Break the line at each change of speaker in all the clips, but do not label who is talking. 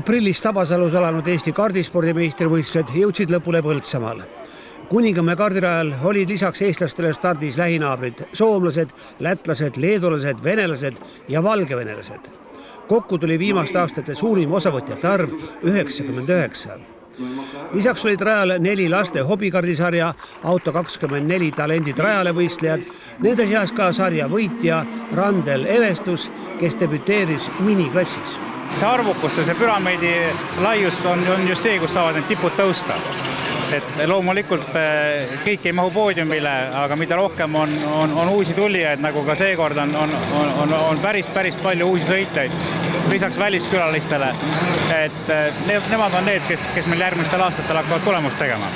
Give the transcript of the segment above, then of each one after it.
Aprillis Tabasalus alanud Eesti kardispordimeistrivõistlused jõudsid lõpule Põltsamaal. Kuningamäe kardirajal olid lisaks eestlastele stardis lähinaabrid, soomlased, lätlased, leedulased, venelased ja valgevenelased. Kokku tuli viimaste aastate suurim osavõtjate arv 99. Lisaks olid rajal 4 laste hobikardisarja, Auto 24 talendid rajale võistlejad, nende seas ka sarja võitja Randel Evestus, kes debüteeris miniklassis.
See arvukus ja see püramiidi laius on just see, kus saavad need tipud tõusta. Et loomulikult kõik ei mahu poodiumile, aga mida rohkem on uusi tulijaid, nagu ka seekord on päris palju uusi sõitjaid, lisaks väliskülalistele. Et nemad on need, kes meil järgmistel aastatel hakkavad tulemust tegema.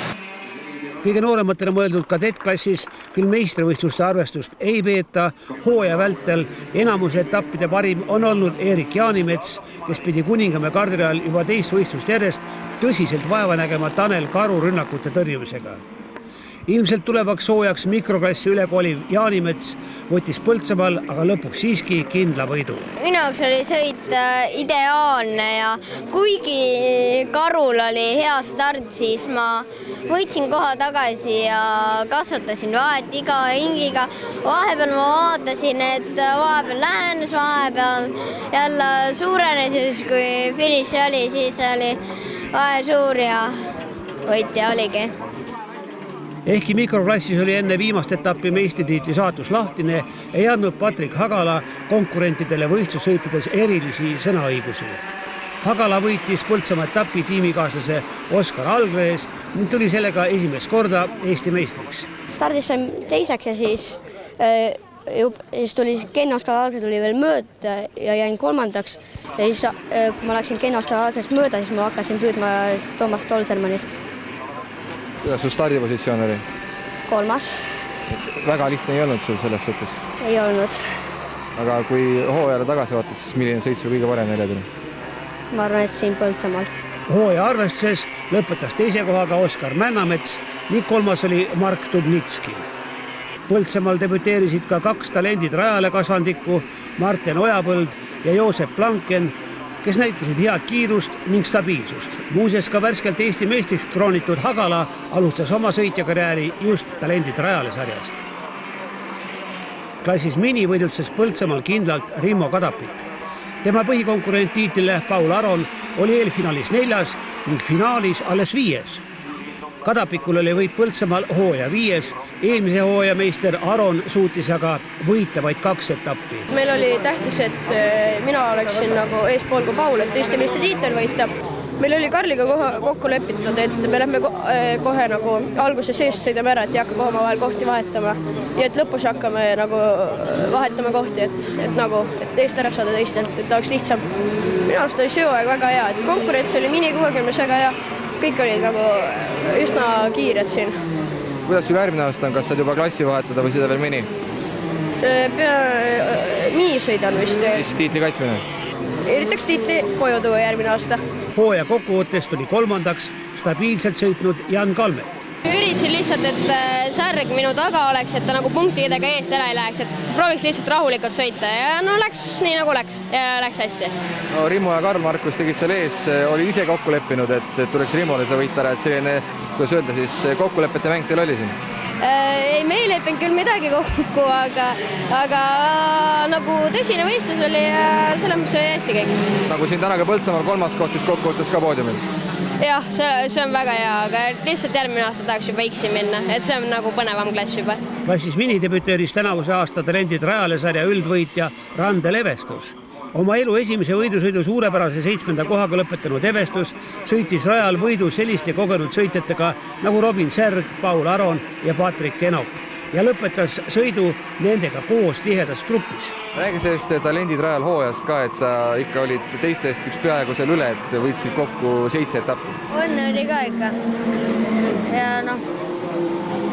Kõige noorematele mõeldud kadettklassis küll meistrivõistluste arvestust ei peeta, hooaja vältel enamuse etappide parim on olnud Erik Jaanimets, kes pidi Kuningamäe kardirajal juba teist võistlust järjest tõsiselt vaeva nägema Tanel Karu rünnakute tõrjumisega. Ilmselt tulevaks hoojaks mikroklassi ülekoliv Jaanimets võttis Põltsamaal, aga lõpuks siiski kindla võidu.
Minu jaoks oli sõit ideaalne ja kuigi Karul oli hea start, siis ma võitsin koha tagasi ja kasvatasin vahet iga hingiga. Vahepeal ma vaatasin, et vahepeal lähenes, vahepeal jälle suurenes, kui finiši oli, siis oli vahe suur ja võitja oligi.
Ehkki mikroklassis oli enne viimast etappi meistritiitli saatus lahtine, ei andnud Patrik Hagala konkurentidele võistlussõitudes erilisi sõnaõigusi. Hagala võitis Põltsamaa etapi tiimikaaslase Oskar Algrees ning tuli sellega esimest korda Eesti meistriks.
Stardis sain teiseks ja siis tuli Ken Oskar Algrees tuli veel mööda ja jäin kolmandaks. Ja siis, kui ma läksin Ken Oskar Algrees mööda, siis ma hakkasin püüdma Toomas Tolzermannist.
Kuidas sul stardipositsioon oli?
3.
Väga lihtne ei olnud sul selles suhtes?
Ei olnud.
Aga kui hooajale tagasi vaatad, siis milline sõit sul kõige parem välja tuli?
Ma arvan, et siin Põltsamaal.
Hooaja arvestuses lõpetas teise kohaga Oskar Männamets ning 3. oli Mark Dubnitski. Põltsamaal debüteerisid ka 2 talendid rajale kasvandikku, Martin Ojapõld ja Joosep Planken, kes näitasid head kiirust ning stabiilsust. Muuseas ka värskelt Eesti meistriks kroonitud Hagala alustas oma sõitjakarjääri just talendid rajale sarjast. Klassis mini võidutses Põltsamaal kindlalt Rimmo Kadapik. Tema põhikonkurent tiitlile Paul Aron oli eelfinaalis 4. ning finaalis alles 5. Kadapikul oli võit Põltsamaal hooaja 5. Eelmise hooaja meister Aron suutis aga võita vaid 2 etappi.
Meil oli tähtis, et mina oleksin nagu eespool kui Paul, et Eesti meistritiitel võita. Meil oli Karliga kokku lepitud, et me lähme kohe nagu alguse sees sõidame ära, et ei hakka omavahel kohti vahetama. Ja et lõpus hakkame nagu vahetama kohti, et eest ära saada teistelt, et oleks lihtsam. Minu arust oli see hooaeg väga hea, et konkurents oli mini 60 väga hea. Kõik olid nagu üsna kiired siin.
Kuidas sul järgmine aasta on? Kas saad juba klassi vahetada või seda veel mini?
Mini sõidan vist.
Siis tiitli kaitsmine?
Üritaks tiitli koju tuua järgmine aasta.
Hooaja kokkuvõttes tuli 3. stabiilselt sõitnud Jan Kalmet.
Üritasin lihtsalt, et särg minu taga oleks, et ta nagu punktidega eest ära ei läheks, et prooviks lihtsalt rahulikult sõita ja läks nii nagu läks ja läks hästi.
No, Rimmo ja Karl Markus tegid seal ees, oli ise kokku leppinud, et tuleks Rimmole see võita ära, et selline, kuidas öelda, siis kokkulepete mäng teil oli siin?
Ei, me ei leppinud küll midagi kokku, aga nagu tõsine võistlus oli ja selles mõttes oli hästi kõik.
Nagu siin täna ka Põltsamaal 3. koht, siis kokkuvõttes ka poodiumil?
Jah, see on väga hea, aga lihtsalt järgmine aasta tahaks juba X-i minna, et see on nagu põnevam klass juba.
Klassis mini debüteeris tänavuse aasta talendid rajale sarja üldvõitja Randel Evestus. Oma elu esimese võidusõidu suurepärase 7. kohaga lõpetanud Evestus sõitis rajal võidu selliste kogenud sõitjatega nagu Robin Serg, Paul Aron ja Patrik Enok ja lõpetas sõidu nendega koos tihedas grupis.
Räägi sellest talendid rajal hooajast ka, et sa ikka olid teistest üks peaaegu seal üle, et võitsid kokku 7 etappi.
Õnne oli ka ikka ja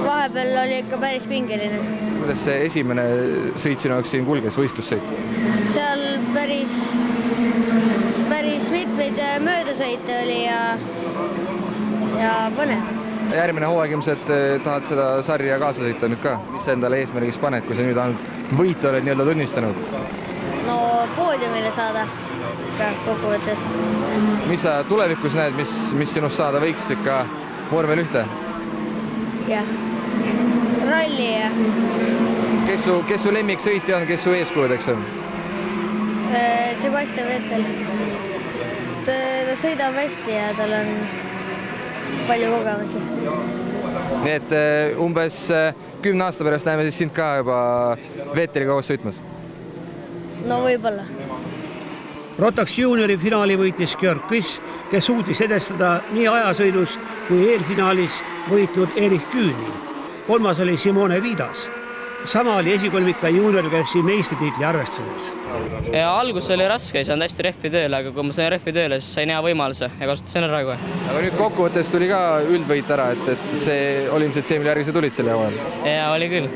vahepeal oli ikka päris pingeline.
Kuidas see esimene sõit sinu jaoks siin kulges, võistlussõit?
Seal päris mitmeid möödasõite oli ja põnev.
Järgmine hooaeg ilmselt tahad seda sarja kaasa sõita nüüd ka. Mis sa endale eesmärgiks paned, kui sa nüüd ainult võitu oled nii-öelda tunnistanud?
No poodiumile saada ka kokkuvõttes.
mis sa tulevikus näed, mis sinust saada võiks ikka vormel 1?
jah, ralli ja
Kes su lemmiksõitja on, kes su eeskujudeks on?
Sebastian Vettel. Ta sõidab hästi ja tal on palju kogemusi.
Nii et umbes 10 aasta pärast näeme siis sind ka juba Vetteliga koos sõitmas.
No võib-olla.
Rotax juuniori finaali võitis Georg Küss, kes suutis edestada nii ajasõidus kui eelfinaalis võitnud Erich Küüni. 3. oli Simone Vidas. Sama oli esikolmika juuniorklassi meistritiitli arvestuses.
Ja algus oli raske, ei saanud hästi rehvi tööle, aga kui ma sain rehvi tööle, siis sain hea võimaluse ja kasutasin ära kohe.
Aga nüüd kokkuvõttes tuli ka üldvõit ära, et see oli ilmselt see, mille järgi sa tulid selle hooajal.
Ja oli küll.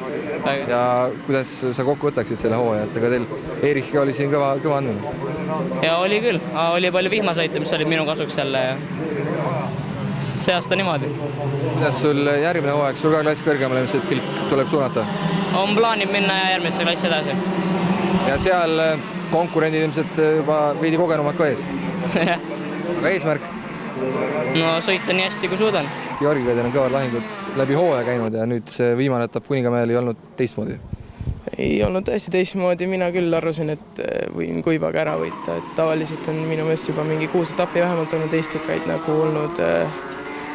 Ja kuidas sa kokku võtaksid selle hooaja, et ega teil Erichiga oli siin kõva andmine?
Ja oli küll, oli palju vihmasõite, mis olid minu kasuks jälle ja see aasta niimoodi.
Kuidas sul järgmine hooaeg, sul ka klass kõrgemale, mis pilk tuleb suunata?
On plaanib minna järgmisse klassi edasi.
Ja seal konkurendid ilmselt juba veidi kogenumad ka ees. Aga eesmärk?
No sõita nii hästi, kui suudan.
Georgiga teil on kõvad lahingud läbi hooaja käinud ja nüüd see viimane etapp Kuningamäel ei olnud teistmoodi?
Ei olnud tõesti teistmoodi, mina küll arvasin, et võin Kuivaga ära võita, et tavaliselt on minu meelest juba mingi 6 etappi vähemalt olnud Eestikaid nagu olnud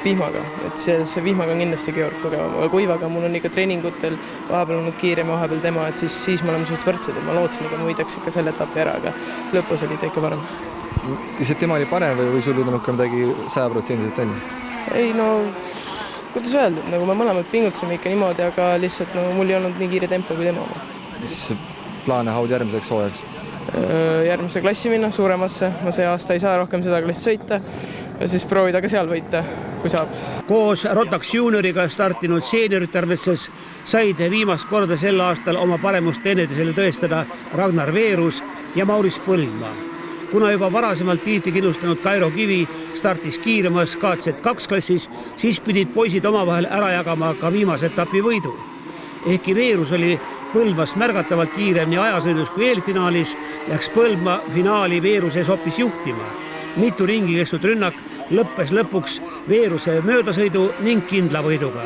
vihmaga, et see vihmaga on kindlasti Georg tugevam, aga Kuivaga mul on ikka treeningutel vahepeal olnud kiirem ja vahepeal tema, et siis me oleme suht võrdsed, et ma lootsin, et ma võidaks ikka selle etapi ära, aga lõpus oli ta ikka parem.
Lihtsalt tema oli parem või sul ei tulnud ka midagi 100% välja?
Ei no, kuidas öelda, nagu me mõlemad pingutasime ikka niimoodi, aga lihtsalt no, mul ei olnud nii kiire tempo kui tema.
Mis plaane haud järgmiseks hooajaks?
Järgmise klassi minna, suuremasse, ma see aasta ei saa rohkem seda klassi sõita ja siis proovida ka seal võita, kui saab.
Koos Rotax juunioriga startinud seeniorite arvestuses said viimast korda sel aastal oma paremust teineteisele tõestada Ragnar Veerus ja Maurice Põldmaa. Kuna juba varasemalt tiitli kindlustanud Kairo Kivi startis kiiremas KZ2 klassis, siis pidid poisid omavahel ära jagama ka viimase etapi võidu. Ehkki Veerus oli Põldmaast märgatavalt kiirem nii ajasõidus kui eelfinaalis, läks Põldmaa finaali Veeruses hoopis juhtima. Mitu ringi kestnud rünnak lõppes lõpuks Veeruse möödasõidu ning kindla võiduga.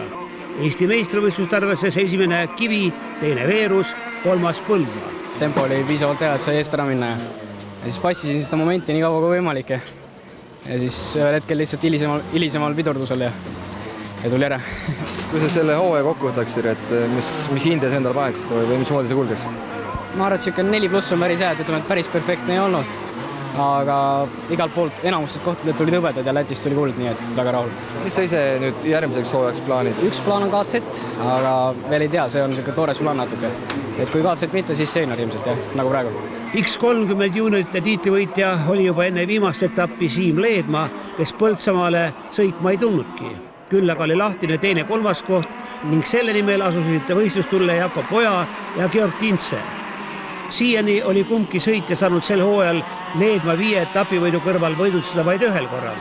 Eesti meistrivõistluste arvestuses esimene Kivi, teine Veerus, 3. Põldmaa.
Tempo oli piisavalt hea, et sai eest ära minna ja siis passisin seda momenti nii kaua kui võimalik ja siis ühel hetkel lihtsalt hilisemal pidurdusel ja tuli ära.
Kui sa selle hooaja kokku võtaksid, et mis hindes endal paneksid või mis moodi see kulges?
Ma arvan, et 4+ on päris hea, et ütleme, et päris perfektne ei olnud, aga igalt poolt enamustest kohtadelt tulid hõbedad ja Lätist tuli kuld, nii et väga rahul.
Mis sa ise nüüd järgmiseks hooajaks plaanid?
Üks plaan on KZ, aga veel ei tea, see on niisugune toores plaan natuke. Et kui KZ mitte, siis seenior ilmselt, jah, nagu praegu.
X30 juuniorite tiitlivõitja oli juba enne viimast etappi Siim Leedmaa, kes Põltsamaale sõitma ei tulnudki. Küll aga oli lahtine teine 3. koht ning selle nimel asusid võistlustulle Jakob Oja ja Georg Tintse. Siiani oli kumbki sõitja saanud sel hooajal Leedmaa 5 etapivõidu kõrval võidutseda vaid ühel korral.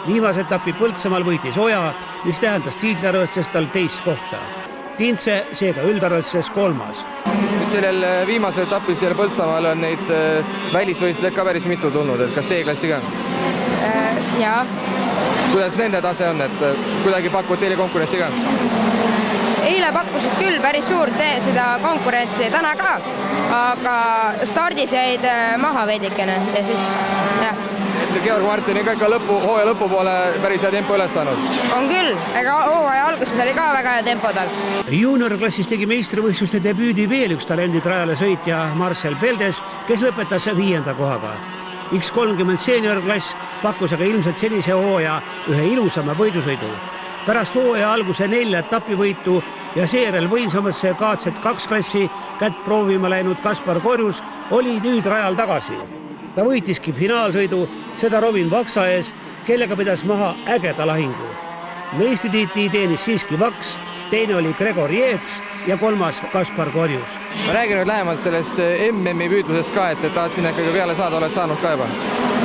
Viimase etapi Põltsamaal võitis Oja, mis tähendas tiitliarvestuses tal 2 kohta. Tintse seega üldarvestuses 3.
Sellel viimasel etapil seal Põltsamaal on neid välisvõistlejaid ka päris mitu tulnud, et kas teie klassi ka?
Jaa.
Kuidas nende tase on, et kuidagi pakuvad teile konkurentsi ka?
Eile pakkusid küll päris suurt seda konkurentsi, täna ka, aga stardis jäid maha veidikene ja siis jah.
Georg Martin on ka hooaja lõpupoole päris hea tempo üles saanud.
On küll, ega hooaja alguses oli ka väga hea tempo tal.
Juniorklassis tegi meistrivõistluste debüüdi veel üks talendid rajale sõitja Marcel Peldes, kes lõpetas 5. kohaga. X30 seeniorklass pakkus aga ilmselt senise hooaja ühe ilusama võidusõidu. Pärast hooaja alguse 4 etapivõitu ja seejärel võimsamasse KZ2 klassi kätt proovima läinud Kaspar Korjus oli nüüd rajal tagasi. Ta võitiski finaalsõidu, seda Robin Vaksa ees, kellega pidas maha ägeda lahingu. Meistritiitli teenis siiski Vaks, teine oli Gregor Jeets ja 3. Kaspar Korjus.
Ma räägin nüüd lähemalt sellest MM-i püüdlusest ka, et tahad sinna ikkagi peale saada, oled saanud ka juba?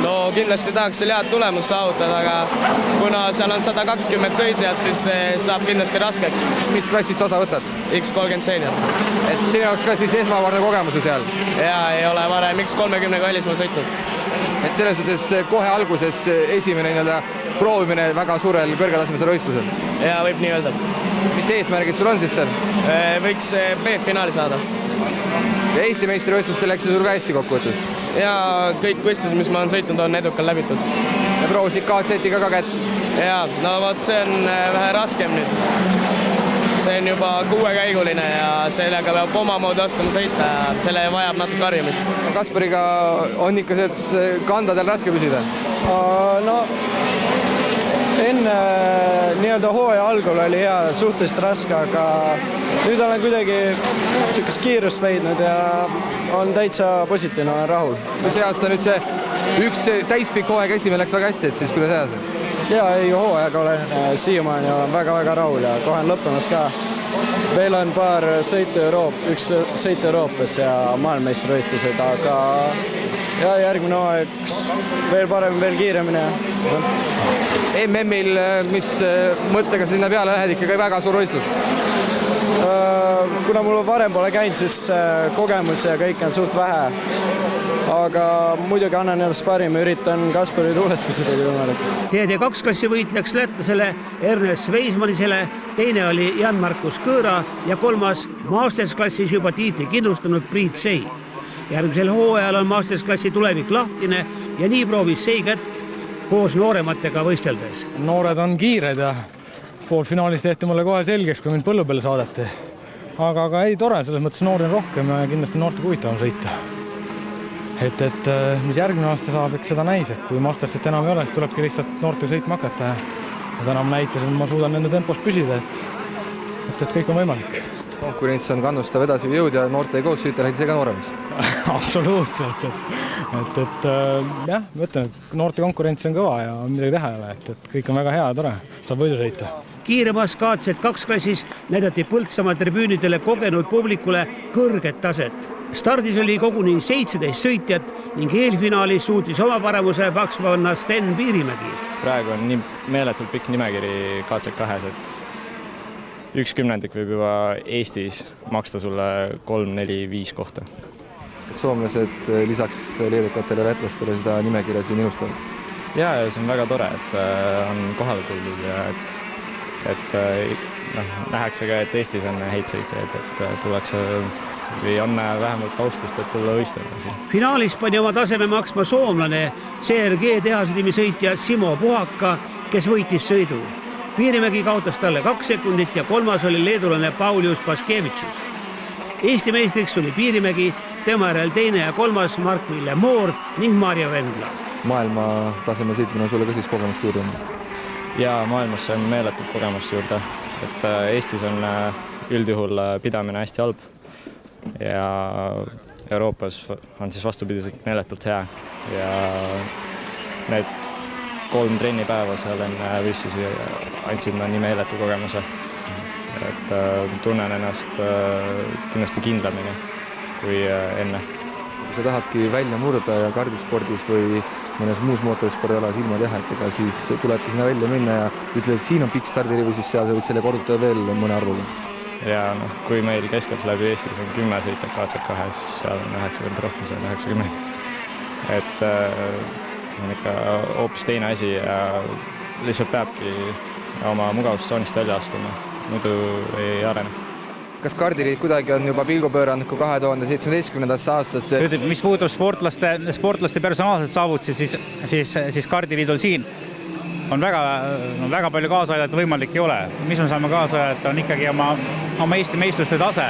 No kindlasti tahaks seal head tulemus saavutada, aga kuna seal on 120 sõitjad, siis saab kindlasti raskeks.
Mis klassist osa võtad?
X30 seenior.
Et sinu jaoks ka siis esmakordne kogemus seal?
Jaa, ei ole varem X30 välismaal sõitnud.
Et selles suhtes kohe alguses esimene proovimine väga suurel kõrgetasemesel võistlusel.
Ja võib nii öelda.
Mis eesmärgid sul on siis seal?
Võiks B-finaali saada.
Ja Eesti meistrivõistlustel läks sul ka hästi kokkuvõttes?
Ja kõik võistlused, mis ma olen sõitnud, on edukalt läbitud.
Ja proovisid KZ-i ka kätt?
Ja, no vot, see on vähe raskem nüüd. See on juba 6-käiguline ja sellega peab omamoodi oskama sõita ja selle vajab natuke harjumist.
Kaspariga on ikka kandadel raske püsida?
No enne nii-öelda hooaja algul oli hea, suhteliselt raske, aga nüüd olen kuidagi niisugust kiirust leidnud ja on täitsa positiivne, olen rahul.
Kui see aasta nüüd see üks täispikk hooaeg esimene läks väga hästi, et siis kuidas edasi?
Ja ei hooajaga olen siiamaani olen väga rahul ja kohe on lõppemas ka. Veel on paar üks sõit Euroopas ja maailmameistrivõistlused, aga ja järgmine hooaeg veel parem, veel kiiremini.
MM-il, mis mõttega sinna peale lähed, ikkagi väga suur võistlus?
Kuna mul varem pole käinud, siis kogemus ja kõik on suht vähe. Aga muidugi annan endast parim ja üritan Kaspari tuules püsida võimalik.
TD2-klassi võit läks lätlasele Ernest Weismanisele, teine oli Jan-Markus Kõõra ja kolmas Masters-klassis juba tiitli kindlustanud Priit Sei. Järgmisel hooajal on Masters-klassi tulevik lahtine ja nii proovis Sei kätt koos noorematega võisteldes.
Noored on kiired ja poolfinaalis tehti mulle kohe selgeks, kui mind põllu peale saadeti. Aga ei tore, selles mõttes noori on rohkem ja kindlasti noorte huvitavam sõita. Et mis järgmine aasta saab, eks seda näis, et kui Mastersit enam ei ole, siis tulebki lihtsalt noortega sõitma hakata ja täna ma näitasin, et ma suudan nende tempos püsida, et kõik on võimalik.
Konkurents on kannustav edasi jõud ja noorte koos sõita lähed ise ka nooremaks?
Absoluutselt, et jah, ma ütlen, et noorte konkurents on kõva ja midagi teha ei ole, et kõik on väga hea ja tore, saab võidu sõita.
Kiiremas KZ2-klassis näidati Põltsamaa tribüünidele kogenud publikule kõrget taset. Stardis oli koguni 17 sõitjat ning eelfinaalis suutis oma paramuse paks panna Sten Piirimägi.
Praegu on nii meeletult pikk nimekiri KZ2-s, et 1/10 võib juba Eestis maksta sulle 3, 4, 5 kohta.
Soomlased lisaks leedukatele lätlastele seda nimekirja siin inustavad?
Ja see on väga tore, et on kohale tuldud ja et nähakse ka, et Eestis on häid sõitjaid, et tullakse või on vähemalt austust, et tulla võistlema siin.
Finaalis pani oma taseme maksma soomlane CRG tehasetiimi sõitja Simo Puhaka, kes võitis sõidu. Piirimägi kaotas talle 2 sekundit ja kolmas oli leedulane Paulius Paskevitsus. Eesti meistriks tuli Piirimägi, tema järel teine ja kolmas Mark-Ville Moor ning Marja Vendla.
Maailma taseme sõitmine on sulle ka siis kogemust juurde olnud?
Ja maailmas on meeletult kogemust juurde, et Eestis on üldjuhul pidamine hästi halb ja Euroopas on siis vastupidiselt meeletult hea ja need 3 trennipäeva seal enne võistlusi andsid nii meeletu kogemuse, et tunnen ennast kindlasti kindlamini kui enne.
Kui sa tahadki välja murda ja kardispordis või mõnes muus mootorispordialas ilma teha, et siis tulebki sinna välja minna ja ütled, et siin on pikk stardirivi, siis seal sa võid selle korrutada veel mõne arvuga.
Ja kui meil keskelt läbi Eestis on 10 sõitjat KZ2, siis seal on 90 rohkem, see on 90. Et on ikka hoopis teine asi ja lihtsalt peabki oma mugavustsoonist välja astuma, muidu ei arene.
Kas kardiliit kuidagi on juba pilgu pööranud 2017. aastasse?
Mis puudub sportlaste personaalselt saavutusi, siis kardiliidul siin on väga palju kaasa aidata võimalik ei ole. Mis me saame kaasa aidata, on ikkagi oma Eesti meistruste tase.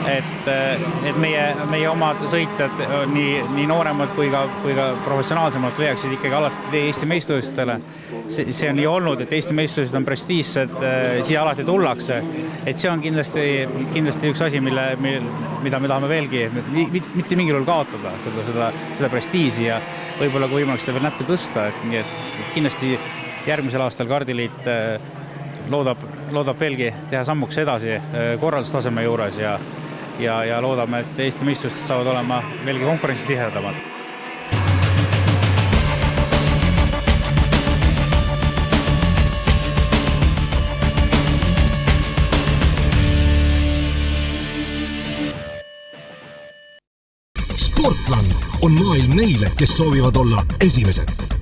Et meie omad sõitjad, nii nooremad kui ka professionaalsemalt leiaksid ikkagi alati Eesti meistrustele. See on nii olnud, et Eesti meistrused on prestiižsed, siia alati tullakse. Et see on kindlasti üks asi, mida me tahame veelgi, mitte mingil juhul kaotada seda prestiisi ja võib-olla kui võimalik seda veel natuke tõsta. Et kindlasti järgmisel aastal kardiliit loodab veelgi teha sammuks edasi korraldustaseme juures ja loodame, et Eesti meistrustest saavad olema veelgi konkurentsitihedamad.
Sportland on maailm neile, kes soovivad olla esimesed.